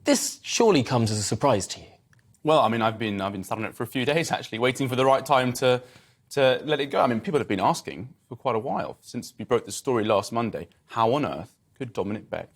This surely comes as a surprise to you. Well, I mean, I've been sat on it for a few days, actually, waiting for the right time to let it go. I mean, people have been asking for quite a while, since we broke the story last Monday, how on earth could Dominic Beck,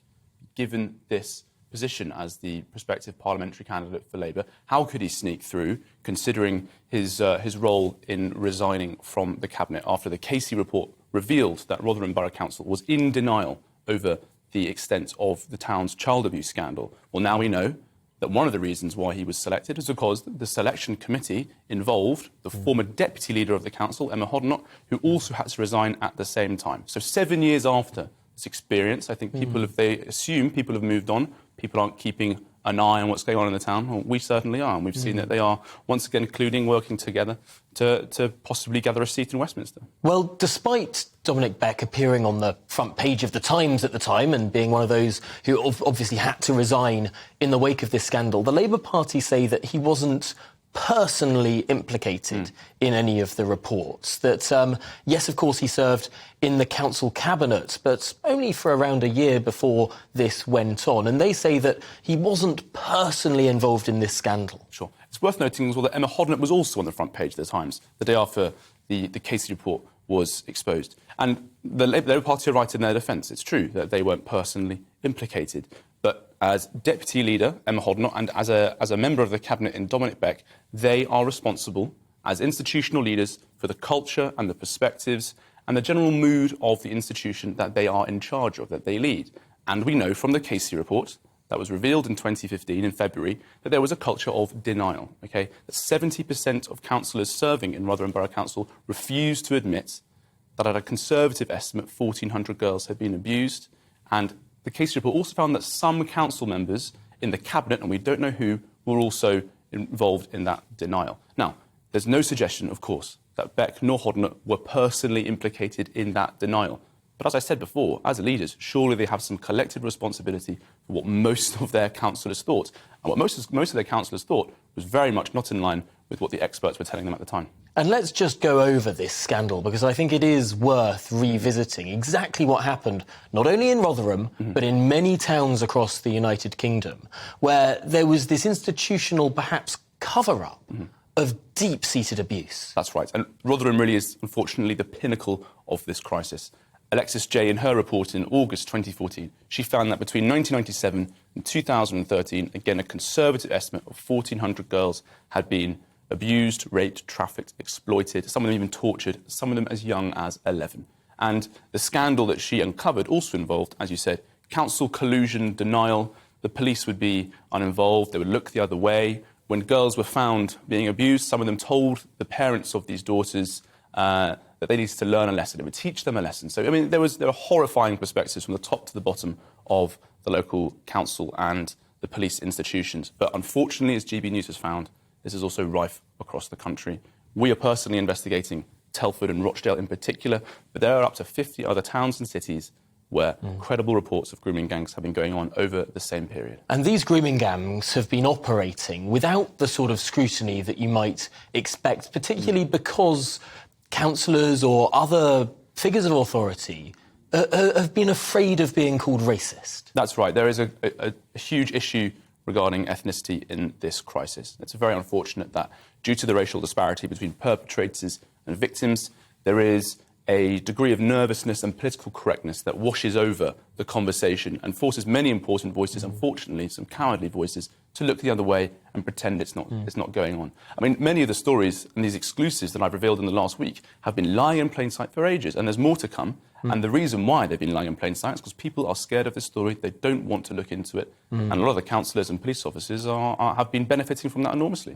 given this position as the prospective parliamentary candidate for Labour, how could he sneak through, considering his role in resigning from the Cabinet after the Casey report revealed that Rotherham Borough Council was in denial over the extent of the town's child abuse scandal? Well, now we know that one of the reasons why he was selected is because the selection committee involved the former deputy leader of the council, Emma Hodnott, who also had to resign at the same time. So 7 years after this experience, I think they assume people have moved on, people aren't keeping an eye on what's going on in the town. Well, we certainly are, and we've seen that they are, once again, working together to possibly gather a seat in Westminster. Well, despite Dominic Beck appearing on the front page of the Times at the time and being one of those who obviously had to resign in the wake of this scandal, the Labour Party say that he wasn't personally implicated in any of the reports. That, yes, of course, he served in the council cabinet, but only for around a year before this went on. And they say that he wasn't personally involved in this scandal. Sure. It's worth noting as well that Emma Hodnott was also on the front page of the Times the day after the Casey report was exposed. And the Labour Party are right in their defence. It's true that they weren't personally implicated. But as Deputy Leader, Emma Hodnott, and as a member of the Cabinet in Dominic Beck, they are responsible as institutional leaders for the culture and the perspectives and the general mood of the institution that they are in charge of, that they lead. And we know from the Casey report that was revealed in 2015, in February, that there was a culture of denial, OK? That 70% of councillors serving in Rotherham Borough Council refused to admit that at a Conservative estimate, 1,400 girls had been abused. And the Casey report also found that some council members in the Cabinet, and we don't know who, were also involved in that denial. Now, there's no suggestion, of course, that Beck nor Hodnott were personally implicated in that denial. But as I said before, as leaders, surely they have some collective responsibility for what most of their councillors thought. And what most of their councillors thought was very much not in line with what the experts were telling them at the time. And let's just go over this scandal, because I think it is worth revisiting exactly what happened, not only in Rotherham, but in many towns across the United Kingdom, where there was this institutional, perhaps, cover-up of deep-seated abuse. That's right. And Rotherham really is, unfortunately, the pinnacle of this crisis. Alexis Jay, in her report in August 2014, she found that between 1997 and 2013, again, a Conservative estimate of 1,400 girls had been abused, raped, trafficked, exploited, some of them even tortured, some of them as young as 11. And the scandal that she uncovered also involved, as you said, council collusion, denial. The police would be uninvolved, they would look the other way. When girls were found being abused, some of them told the parents of these daughters that they needed to learn a lesson. It would teach them a lesson. So, I mean, there were horrifying perspectives from the top to the bottom of the local council and the police institutions. But unfortunately, as GBNews has found, this is also rife across the country. We are personally investigating Telford and Rochdale in particular, but there are up to 50 other towns and cities where credible reports of grooming gangs have been going on over the same period. And these grooming gangs have been operating without the sort of scrutiny that you might expect, particularly because councillors or other figures of authority have been afraid of being called racist. That's right. There is a huge issue regarding ethnicity in this crisis. It's very unfortunate that, due to the racial disparity between perpetrators and victims, there is a degree of nervousness and political correctness that washes over the conversation and forces many important voices, unfortunately some cowardly voices, to look the other way and pretend it's not going on. I mean, many of the stories and these exclusives that I've revealed in the last week have been lying in plain sight for ages, and there's more to come. And the reason why they've been lying in plain sight is because people are scared of this story, they don't want to look into it, and a lot of the councillors and police officers have been benefiting from that enormously.